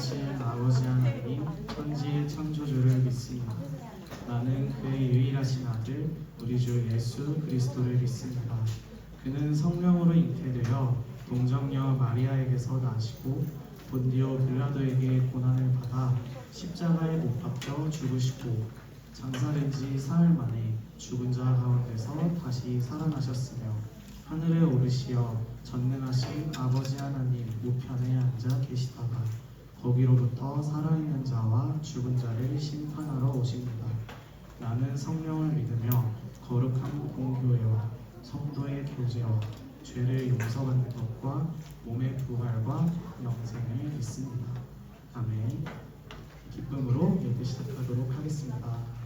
전능하신 아버지 하나님, 천지의 창조주를 믿습니다. 나는 그의 유일하신 아들, 우리 주 예수 그리스도를 믿습니다. 그는 성령으로 잉태되어 동정녀 마리아에게서 나시고 본디오 빌라도에게 고난을 받아 십자가에 못 박혀 죽으시고 장사된 지 사흘 만에 죽은 자 가운데서 다시 살아나셨으며 하늘에 오르시어 전능하신 아버지 하나님 우편에 앉아 계시다가 거기로부터 살아있는 자와 죽은 자를 심판하러 오십니다. 나는 성령을 믿으며 거룩한 공교회와 성도의 교제와 죄를 용서받는 것과 몸의 부활과 영생을 믿습니다. 아멘. 기쁨으로 예배 시작하도록 하겠습니다.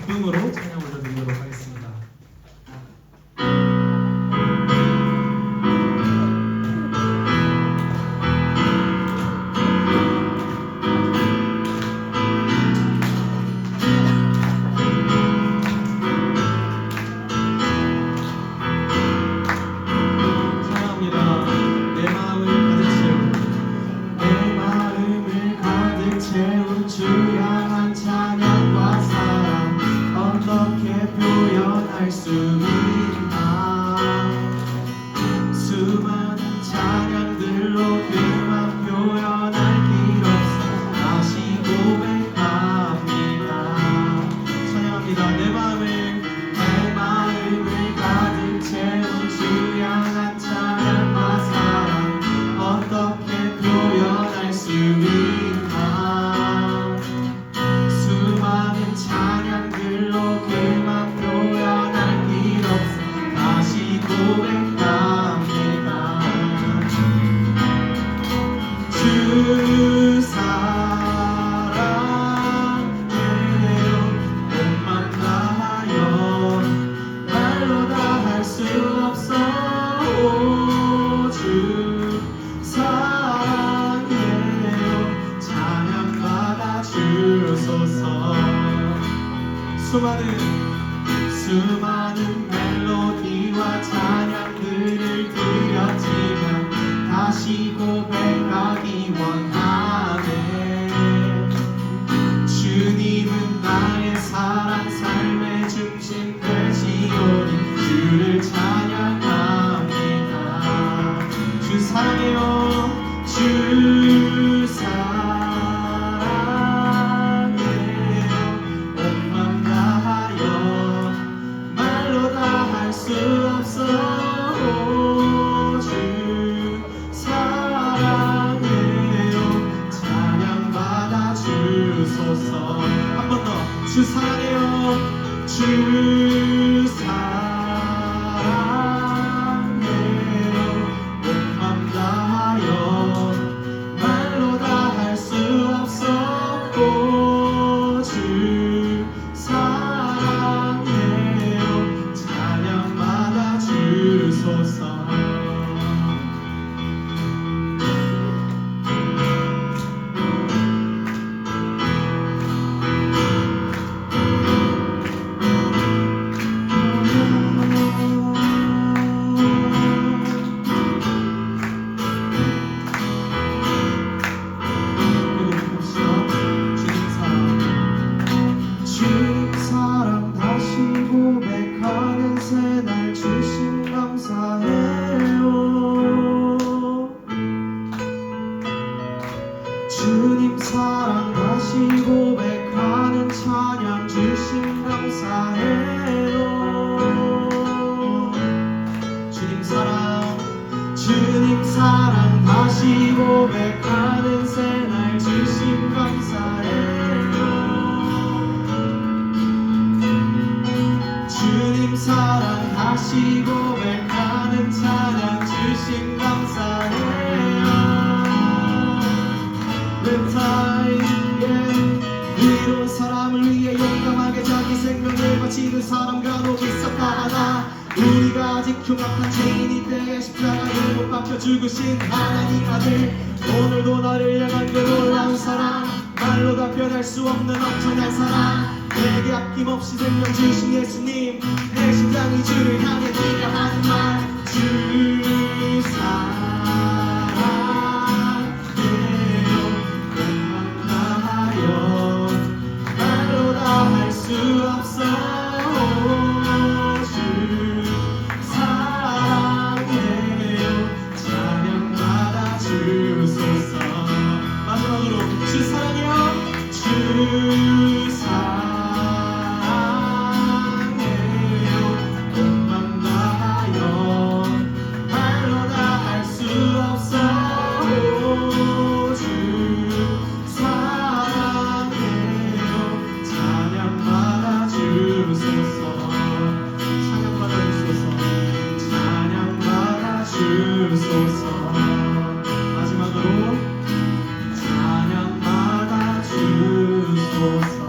기쁨으로 찬양 올려드리도록 하겠습니다. 주 향한 찬양과 사랑 어떻게 표현할 수 있나. 수많은 찬양들로 그만 표현할 길 없어 다시 고백합니다. 찬양합니다. 내 마음을 가득 채운 주 향한 찬양과 사랑 어떻게 표현할 수 있나. 수많은 찬양들로 그만 표현할 길 없어 다시 고백합니다. 주 사랑해요 몸만 다하여 말로 다 할 수 없어. 주 사랑해요 찬양받아 주소서. 수많은 멜로디와 찬양들을 드렸지만 다시 고백하기 원하네. 주님은 나의 사랑 삶의 중심 되시오니 주를 찬양합니다. 주 사랑해요. 주 사랑해요 온맘 다하여 말로 다 할 수 없어. 주 사랑해요 찬양받아 주소서. 한 번 더. 주 사랑해요. 주 사랑해요 온맘 다하여 말로 다 할 수 없어. 주 사랑해요 찬양받아 주소서. 주님 사랑 다시 고백하는 새날 주심 감사해요. 주님 사랑 다시 고백하는 찬양 주심 감사해요. 주님 사랑 다시 고백하는 새날 주심 감사해요. 주님 사랑 다시 고백하는 찬양 주심 감사해요. 의로운 사람을 위해 용감하게 자기 생명을 바치는 사람과 너 비슷하다. 우리가 아직 흉악한 죄인이 때에 십자가에 못 박혀 죽으신 하나님 아들, 오늘도 나를 향한 그 놀라운 사랑 말로 다 표현할 수 없는 엄청난 사랑, 내게 아낌없이 생명 주신 예수님, 내 심장이 주를 향해 뛰려 하는 말. 주 사랑해요 꿈만 다하여 말로 다 할 수 없어. 주 사랑해요 찬양받아 주소서. 마지막으로 주 사랑해요. 주 사랑해요 꿈만 다하여 말로 다 할 수 없어. 주 사랑해요 찬양받아 주소서. 찬양받아 주소서. 찬양받아 주소서. 마지막으로 찬양받아 주소서.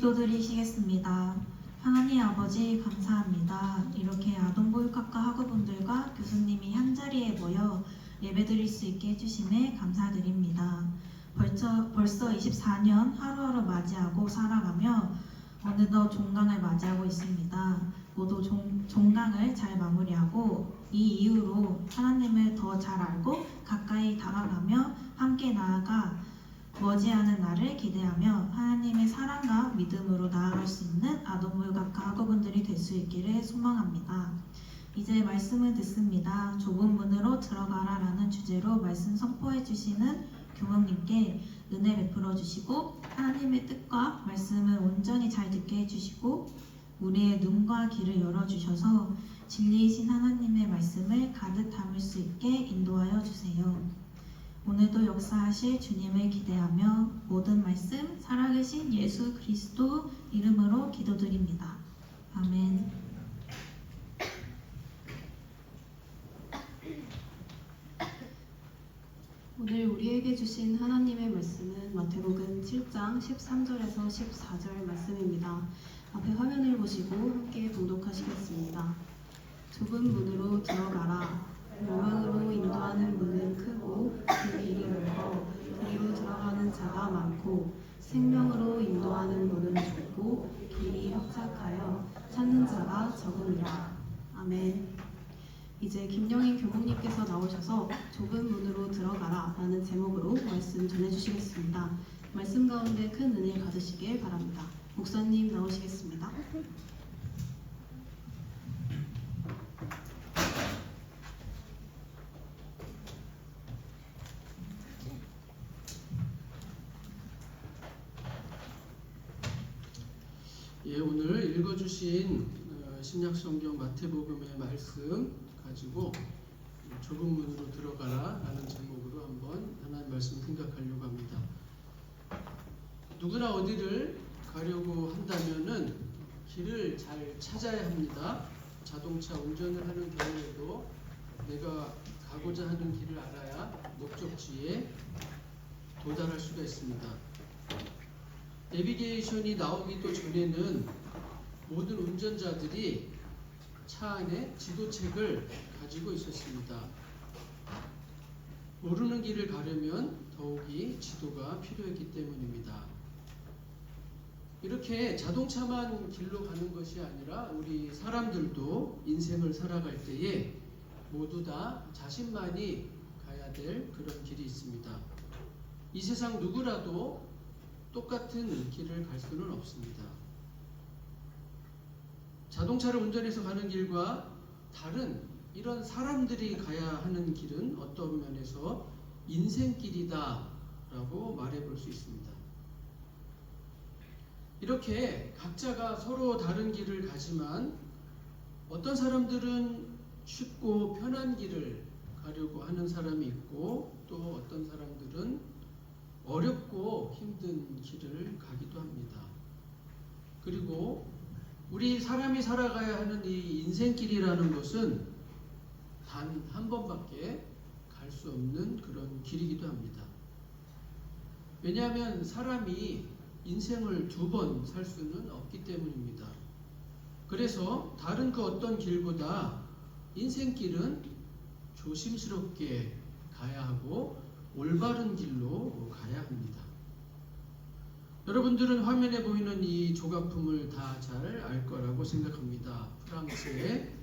기도드리시겠습니다. 하나님 아버지 감사합니다. 이렇게 아동보육학과 학우분들과 교수님이 한자리에 모여 예배드릴 수 있게 해주심에 감사드립니다. 벌써 24년 하루하루 맞이하고 살아가며 어느덧 종강을 맞이하고 있습니다. 모두 종강을 잘 마무리하고 이 이후로 하나님을 더 잘 알고 가까이 다가가며 함께 나아가 머지않은 날을 기대하며 하나님의 사랑과 믿음으로 나아갈 수 있는 아동보육학과 학우분들이 될 수 있기를 소망합니다. 이제 말씀을 듣습니다. 좁은 문으로 들어가라 라는 주제로 말씀 선포해 주시는 교목님께 은혜 베풀어 주시고 하나님의 뜻과 말씀을 온전히 잘 듣게 해주시고 우리의 눈과 귀를 열어주셔서 진리이신 하나님의 말씀을 가득 담을 수 있게 인도하여 주세요. 오늘도 역사하실 주님을 기대하며 모든 말씀 살아계신 예수 그리스도 이름으로 기도드립니다. 아멘. 오늘 우리에게 주신 하나님의 말씀은 마태복음 7장 13절에서 14절 말씀입니다. 앞에 화면을 보시고 함께 봉독하시겠습니다. 좁은 문으로 들어가라. 요망으로 인도하는 문은 크고 그 길이 넓어 그리로 들어가는 자가 많고 생명으로 인도하는 문은 좁고 길이 협착하여 찾는 자가 적으니라. 아멘. 이제 김영인 교목님께서 나오셔서 좁은 문으로 들어가라 라는 제목으로 말씀 전해주시겠습니다. 말씀 가운데 큰 은혜 받으시길 바랍니다. 목사님 나오시겠습니다. 예, 오늘 읽어주신 신약성경 마태복음의 말씀 가지고 좁은 문으로 들어가라 라는 제목으로 한번 하나님 말씀 생각하려고 합니다. 누구나 어디를 가려고 한다면은 길을 잘 찾아야 합니다. 자동차 운전을 하는 경우에도 내가 가고자 하는 길을 알아야 목적지에 도달할 수가 있습니다. 내비게이션이 나오기도 전에는 모든 운전자들이 차 안에 지도책을 가지고 있었습니다. 모르는 길을 가려면 더욱이 지도가 필요했기 때문입니다. 이렇게 자동차만 길로 가는 것이 아니라 우리 사람들도 인생을 살아갈 때에 모두 다 자신만이 가야 될 그런 길이 있습니다. 이 세상 누구라도 똑같은 길을 갈 수는 없습니다. 자동차를 운전해서 가는 길과 다른 이런 사람들이 가야 하는 길은 어떤 면에서 인생길이다 라고 말해볼 수 있습니다. 이렇게 각자가 서로 다른 길을 가지만 어떤 사람들은 쉽고 편한 길을 가려고 하는 사람이 있고 또 어떤 사람들은 어렵고 힘든 길을 가기도 합니다. 그리고 우리 사람이 살아가야 하는 이 인생길이라는 것은 단 한 번밖에 갈 수 없는 그런 길이기도 합니다. 왜냐하면 사람이 인생을 두 번 살 수는 없기 때문입니다. 그래서 다른 그 어떤 길보다 인생길은 조심스럽게 가야 하고 올바른 길로 가야 합니다. 여러분들은 화면에 보이는 이 조각품을 다 잘 알 거라고 생각합니다. 프랑스의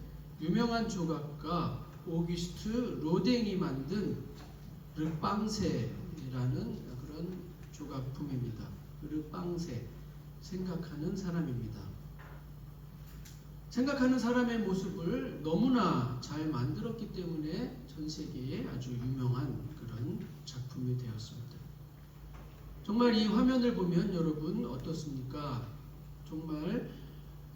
유명한 조각가 오기스트 로댕이 만든 르빵세라는 그런 조각품입니다. 르빵세, 생각하는 사람입니다. 생각하는 사람의 모습을 너무나 잘 만들었기 때문에 전 세계에 아주 유명한 그런 작품이 되었습니다. 정말 이 화면을 보면 여러분 어떻습니까? 정말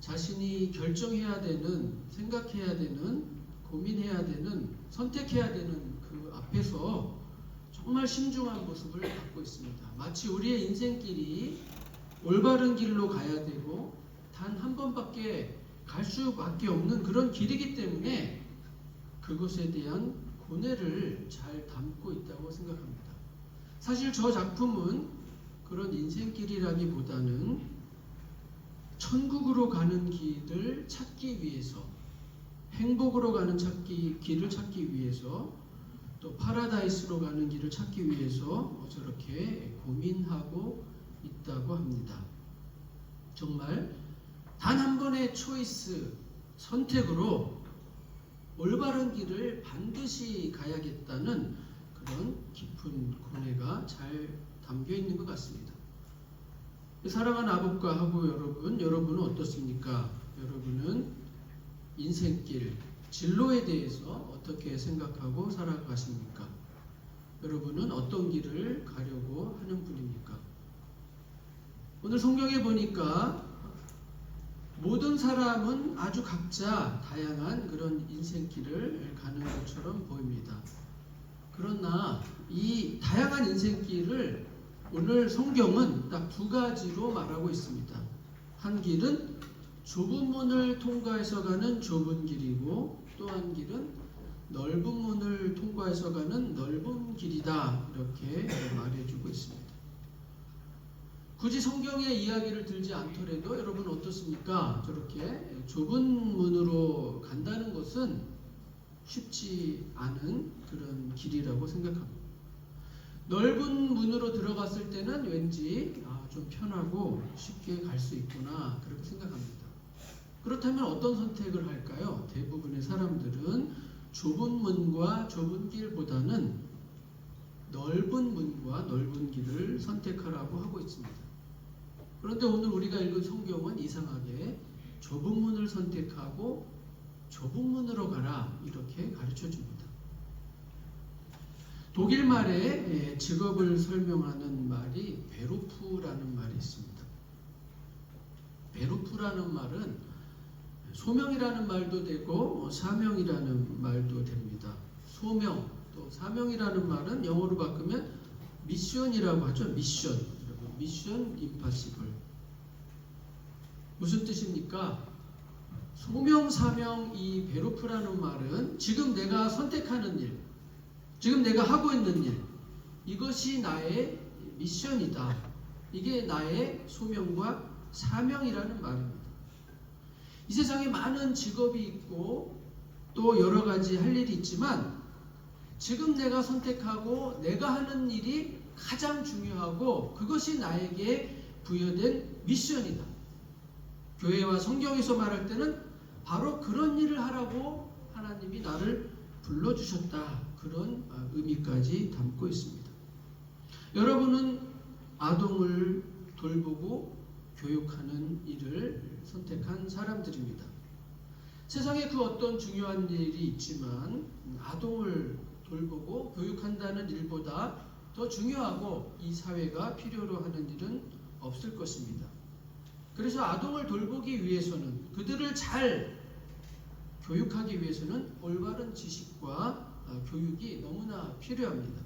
자신이 결정해야 되는, 생각해야 되는, 고민해야 되는, 선택해야 되는 그 앞에서 정말 신중한 모습을 갖고 있습니다. 마치 우리의 인생길이 올바른 길로 가야 되고 단 한 번밖에 갈 수밖에 없는 그런 길이기 때문에 그것에 대한 고뇌를 잘 담고 있다고 생각합니다. 사실 저 작품은 그런 인생길이라기보다는 천국으로 가는 길을 찾기 위해서, 행복으로 가는 길을 찾기 위해서, 또 파라다이스로 가는 길을 찾기 위해서 저렇게 고민하고 있다고 합니다. 정말 단 한 번의 초이스, 선택으로 올바른 길을 반드시 가야겠다는 그런 깊은 고뇌가 잘 담겨 있는 것 같습니다. 사랑하는 아버과 하고 여러분은 어떻습니까? 여러분은 인생길, 진로에 대해서 어떻게 생각하고 살아가십니까? 여러분은 어떤 길을 가려고 하는 분입니까? 오늘 성경에 보니까 모든 사람은 아주 각자 다양한 그런 인생길을 가는 것처럼 보입니다. 그러나 이 다양한 인생길을 오늘 성경은 딱 두 가지로 말하고 있습니다. 한 길은 좁은 문을 통과해서 가는 좁은 길이고, 또 한 길은 넓은 문을 통과해서 가는 넓은 길이다, 이렇게 말해주고 있습니다. 굳이 성경의 이야기를 들지 않더라도 여러분 어떻습니까? 저렇게 좁은 문으로 간다는 것은 쉽지 않은 그런 길이라고 생각합니다. 넓은 문으로 들어갔을 때는 왠지 좀 편하고 쉽게 갈 수 있구나, 그렇게 생각합니다. 그렇다면 어떤 선택을 할까요? 대부분의 사람들은 좁은 문과 좁은 길보다는 넓은 문과 넓은 길을 선택하라고 하고 있습니다. 그런데 오늘 우리가 읽은 성경은 이상하게 좁은 문을 선택하고 좁은 문으로 가라, 이렇게 가르쳐 줍니다. 독일 말에 직업을 설명하는 말이 베루프라는 말이 있습니다. 베루프라는 말은 소명이라는 말도 되고 사명이라는 말도 됩니다. 소명, 또 사명이라는 말은 영어로 바꾸면 미션이라고 하죠. 미션. 미션 임파시블. 무슨 뜻입니까? 소명, 사명, 이 베루프라는 말은 지금 내가 선택하는 일, 지금 내가 하고 있는 일, 이것이 나의 미션이다. 이게 나의 소명과 사명이라는 말입니다. 이 세상에 많은 직업이 있고 또 여러 가지 할 일이 있지만 지금 내가 선택하고 내가 하는 일이 가장 중요하고 그것이 나에게 부여된 미션이다. 교회와 성경에서 말할 때는 바로 그런 일을 하라고 하나님이 나를 불러주셨다. 그런 의미까지 담고 있습니다. 여러분은 아동을 돌보고 교육하는 일을 선택한 사람들입니다. 세상에 그 어떤 중요한 일이 있지만 아동을 돌보고 교육한다는 일보다 더 중요하고 이 사회가 필요로 하는 일은 없을 것입니다. 그래서 아동을 돌보기 위해서는, 그들을 잘 교육하기 위해서는 올바른 지식과 교육이 너무나 필요합니다.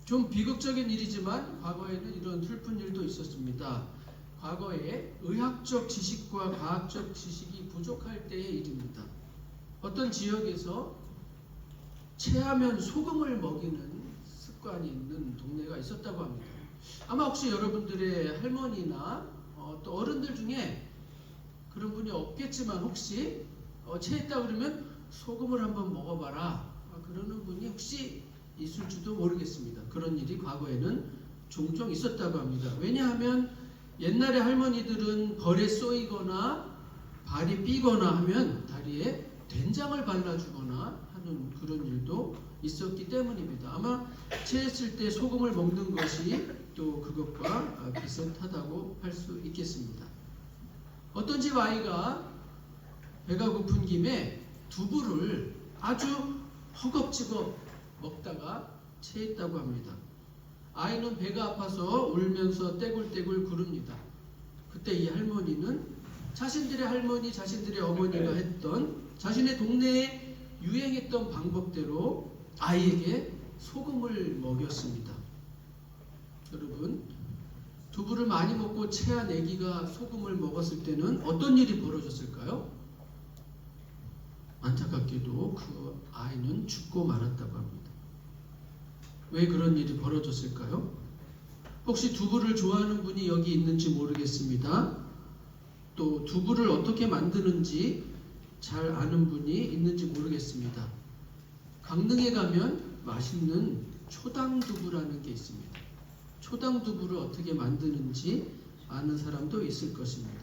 좀 비극적인 일이지만 과거에는 이런 슬픈 일도 있었습니다. 과거에 의학적 지식과 과학적 지식이 부족할 때의 일입니다. 어떤 지역에서 체하면 소금을 먹이는 습관이 있는 동네가 있었다고 합니다. 아마 혹시 여러분들의 할머니나 또 어른들 중에 그런 분이 없겠지만 혹시 체했다 그러면 소금을 한번 먹어봐라, 그러는 분이 혹시 있을지도 모르겠습니다. 그런 일이 과거에는 종종 있었다고 합니다. 왜냐하면 옛날에 할머니들은 벌에 쏘이거나 발이 삐거나 하면 다리에 된장을 발라주거나 하는 그런 일도 있었기 때문입니다. 아마 체했을 때 소금을 먹는 것이 또 그것과 비슷하다고 할 수 있겠습니다. 어떤 집 아이가 배가 고픈 김에 두부를 아주 허겁지겁 먹다가 체했다고 합니다. 아이는 배가 아파서 울면서 떼굴떼굴 구릅니다. 그때 이 할머니는 자신들의 할머니, 자신들의 어머니가 했던, 자신의 동네에 유행했던 방법대로 아이에게 소금을 먹였습니다. 여러분, 두부를 많이 먹고 체한 아기가 소금을 먹었을 때는 어떤 일이 벌어졌을까요? 안타깝게도 그 아이는 죽고 말았다고 합니다. 왜 그런 일이 벌어졌을까요? 혹시 두부를 좋아하는 분이 여기 있는지 모르겠습니다. 또 두부를 어떻게 만드는지 잘 아는 분이 있는지 모르겠습니다. 강릉에 가면 맛있는 초당두부라는 게 있습니다. 초당두부를 어떻게 만드는지 아는 사람도 있을 것입니다.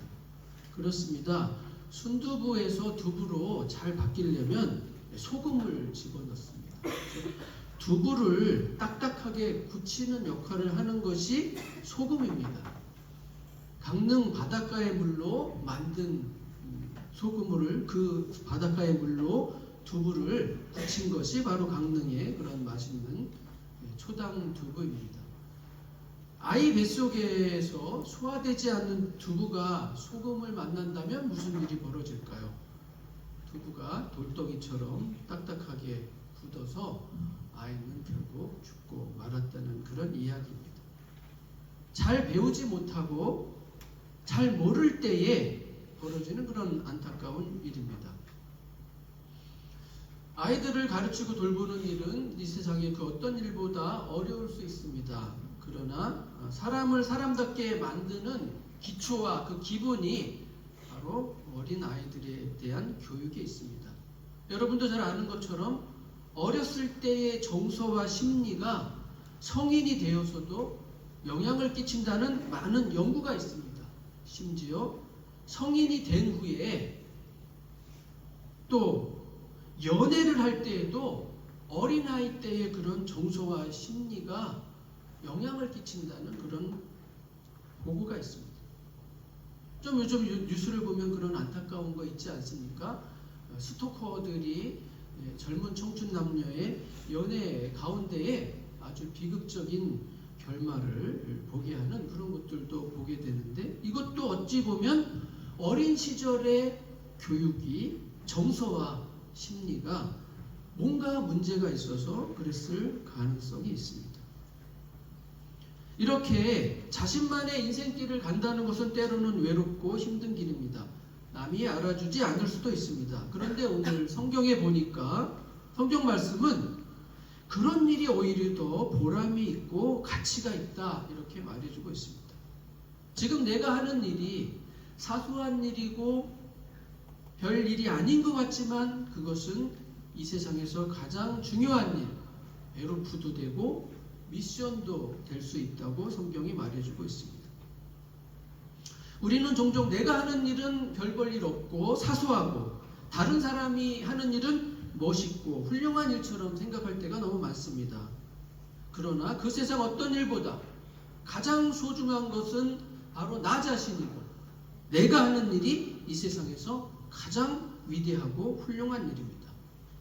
그렇습니다. 순두부에서 두부로 잘 바뀌려면 소금을 집어넣습니다. 두부를 딱딱하게 굳히는 역할을 하는 것이 소금입니다. 강릉 바닷가의 물로 만든 소금을 그 바닷가의 물로 두부를 굳힌 것이 바로 강릉의 그런 맛있는 초당 두부입니다. 아이 뱃속에서 소화되지 않는 두부가 소금을 만난다면 무슨 일이 벌어질까요? 두부가 돌덩이처럼 딱딱하게 굳어서 아이는 결국 죽고 말았다는 그런 이야기입니다. 잘 배우지 못하고 잘 모를 때에 벌어지는 그런 안타까운 일입니다. 아이들을 가르치고 돌보는 일은 이 세상의 그 어떤 일보다 어려울 수 있습니다. 그러나 사람을 사람답게 만드는 기초와 그 기본이 바로 어린 아이들에 대한 교육에 있습니다. 여러분도 잘 아는 것처럼 어렸을 때의 정서와 심리가 성인이 되어서도 영향을 끼친다는 많은 연구가 있습니다. 심지어 성인이 된 후에 또 연애를 할 때에도 어린아이 때의 그런 정서와 심리가 영향을 끼친다는 그런 보고가 있습니다. 좀 요즘 뉴스를 보면 그런 안타까운 거 있지 않습니까? 스토커들이 젊은 청춘 남녀의 연애 가운데에 아주 비극적인 결말을 보게 하는 그런 것들도 보게 되는데, 이것도 어찌 보면 어린 시절의 교육이 정서와 심리가 뭔가 문제가 있어서 그랬을 가능성이 있습니다. 이렇게 자신만의 인생길을 간다는 것은 때로는 외롭고 힘든 길입니다. 남이 알아주지 않을 수도 있습니다. 그런데 오늘 성경에 보니까 성경 말씀은 그런 일이 오히려 더 보람이 있고 가치가 있다 이렇게 말해주고 있습니다. 지금 내가 하는 일이 사소한 일이고 별 일이 아닌 것 같지만 그것은 이 세상에서 가장 중요한 일, 베로프도 되고 미션도 될 수 있다고 성경이 말해주고 있습니다. 우리는 종종 내가 하는 일은 별 볼 일 없고 사소하고 다른 사람이 하는 일은 멋있고 훌륭한 일처럼 생각할 때가 너무 많습니다. 그러나 그 세상 어떤 일보다 가장 소중한 것은 바로 나 자신이고 내가 하는 일이 이 세상에서 가장 위대하고 훌륭한 일입니다.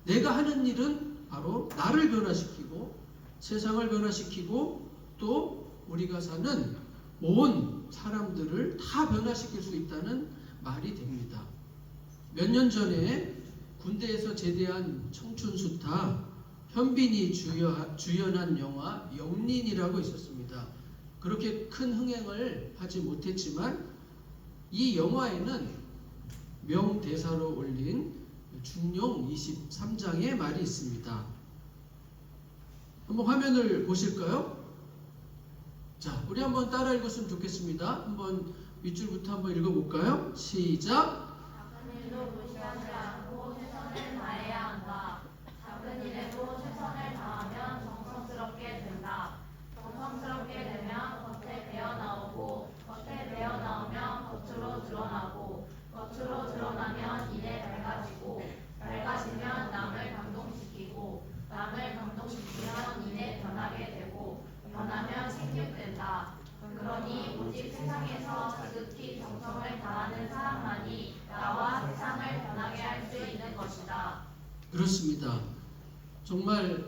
내가 하는 일은 바로 나를 변화시키고 세상을 변화시키고 또 우리가 사는 온 사람들을 다 변화시킬 수 있다는 말이 됩니다. 몇 년 전에 군대에서 제대한 청춘 스타 현빈이 주연한 영화 영린이라고 있었습니다. 그렇게 큰 흥행을 하지 못했지만 이 영화에는 명대사로 올린 중용 23장의 말이 있습니다. 한번 화면을 보실까요? 자, 우리 한번 따라 읽었으면 좋겠습니다. 한번 윗줄부터 한번 읽어볼까요? 시작! 작은 일도 무시하지 않고 최선을 다해야 한다. 작은 일에도 최선을 다하면 정성스럽게 된다. 정성스럽게 되면 겉에 배어나오고 겉에 배어나오면 겉으로 드러나고 겉으로 드러나면 이내 밝아지고 밝아지면 남을 감동시키고 남을 감동시키면 이내 변하게 되고 변하면 생육된다. 그러니 오직 세상에서 지극히 정성을 다하는 사람만이 나와 세상을 변하게 할 수 있는 것이다. 그렇습니다. 정말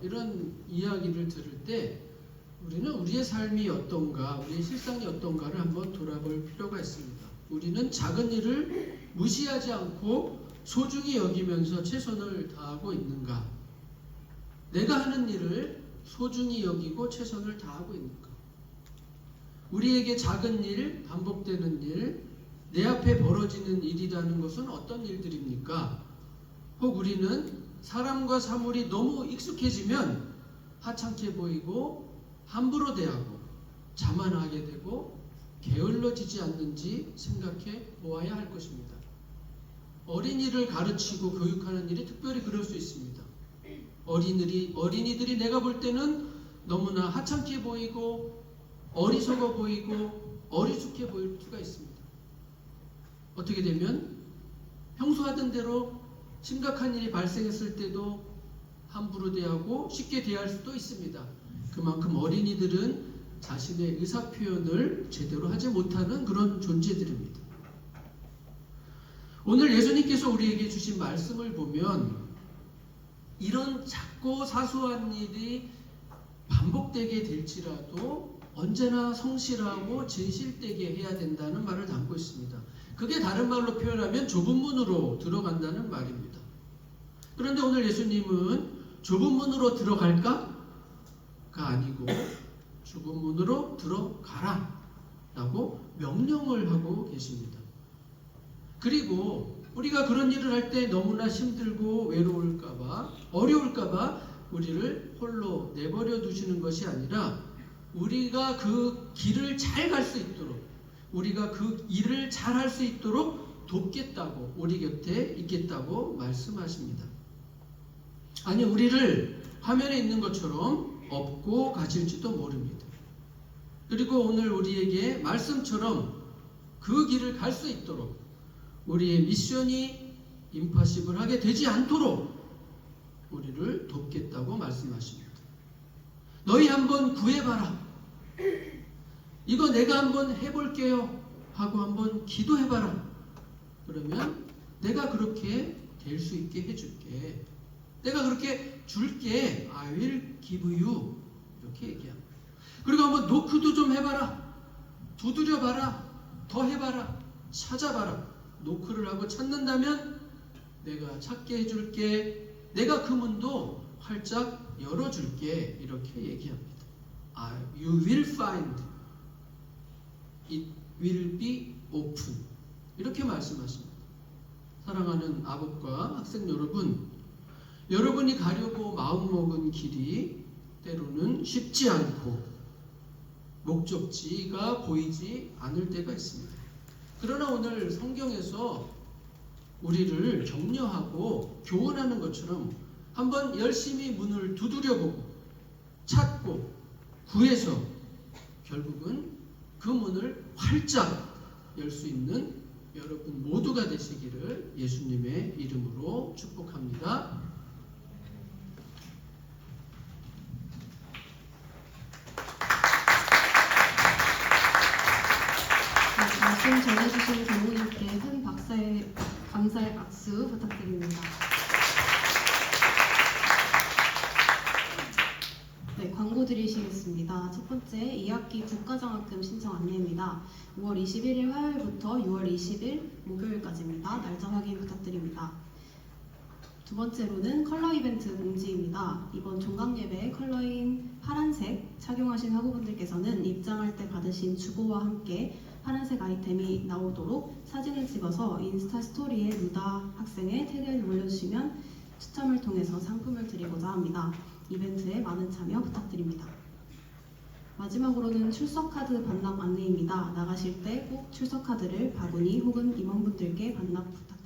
이런 이야기를 들을 때 우리는 우리의 삶이 어떤가, 우리의 실상이 어떤가를 한번 돌아볼 필요가 있습니다. 우리는 작은 일을 무시하지 않고 소중히 여기면서 최선을 다하고 있는가? 내가 하는 일을 소중히 여기고 최선을 다하고 있는가? 우리에게 작은 일, 반복되는 일, 내 앞에 벌어지는 일이라는 것은 어떤 일들입니까? 혹 우리는 사람과 사물이 너무 익숙해지면 하찮게 보이고 함부로 대하고 자만하게 되고 게을러지지 않는지 생각해 보아야 할 것입니다. 어린이를 가르치고 교육하는 일이 특별히 그럴 수 있습니다. 어린이들이 내가 볼 때는 너무나 하찮게 보이고 어리석어 보이고 어리숙해 보일 수가 있습니다. 어떻게 되면 평소 하던 대로 심각한 일이 발생했을 때도 함부로 대하고 쉽게 대할 수도 있습니다. 그만큼 어린이들은 자신의 의사표현을 제대로 하지 못하는 그런 존재들입니다. 오늘 예수님께서 우리에게 주신 말씀을 보면 이런 작고 사소한 일이 반복되게 될지라도 언제나 성실하고 진실되게 해야 된다는 말을 담고 있습니다. 그게 다른 말로 표현하면 좁은 문으로 들어간다는 말입니다. 그런데 오늘 예수님은 좁은 문으로 들어갈까? 가 아니고 좁은 문으로 들어가라 라고 명령을 하고 계십니다. 그리고 우리가 그런 일을 할 때 너무나 힘들고 외로울까봐 어려울까봐 우리를 홀로 내버려 두시는 것이 아니라 우리가 그 길을 잘 갈 수 있도록 우리가 그 일을 잘 할 수 있도록 돕겠다고 우리 곁에 있겠다고 말씀하십니다. 아니 우리를 화면에 있는 것처럼 업고 가실지도 모릅니다. 그리고 오늘 우리에게 말씀처럼 그 길을 갈 수 있도록 우리의 미션이 임파시블하게 되지 않도록 우리를 돕겠다고 말씀하십니다. 너희 한번 구해봐라. 이거 내가 한번 해볼게요 하고 한번 기도해봐라. 그러면 내가 그렇게 될 수 있게 해줄게. 내가 그렇게 줄게. I will give you. 이렇게 얘기합니다. 그리고 한번 노크도 좀 해봐라. 두드려봐라. 더 해봐라. 찾아봐라. 노크를 하고 찾는다면 내가 찾게 해줄게. 내가 그 문도 활짝 열어줄게. 이렇게 얘기합니다. You will find. It will be open. 이렇게 말씀하십니다. 사랑하는 아버과 학생 여러분, 여러분이 가려고 마음먹은 길이 때로는 쉽지 않고 목적지가 보이지 않을 때가 있습니다. 그러나 오늘 성경에서 우리를 격려하고 교훈하는 것처럼 한번 열심히 문을 두드려보고 찾고 구해서 결국은 그 문을 활짝 열 수 있는 여러분 모두가 되시기를 예수님의 이름으로 축복합니다. 말씀 전해주신 장로님께 큰 감사의 박수 부탁드립니다. 네, 광고 드리시겠습니다. 첫 번째 2학기 국가장학금 신청 안내입니다. 5월 21일 화요일부터 6월 20일 목요일까지입니다. 날짜 확인 부탁드립니다. 두 번째로는 컬러 이벤트 공지입니다. 이번 종강예배 컬러인 파란색 착용하신 학우분들께서는 입장할 때 받으신 주보와 함께 파란색 아이템이 나오도록 사진을 찍어서 인스타 스토리에 루다 학생의 태그를 올려주시면 추첨을 통해서 상품을 드리고자 합니다. 이벤트에 많은 참여 부탁드립니다. 마지막으로는 출석카드 반납 안내입니다. 나가실 때 꼭 출석카드를 바구니 혹은 임원분들께 반납 부탁드립니다.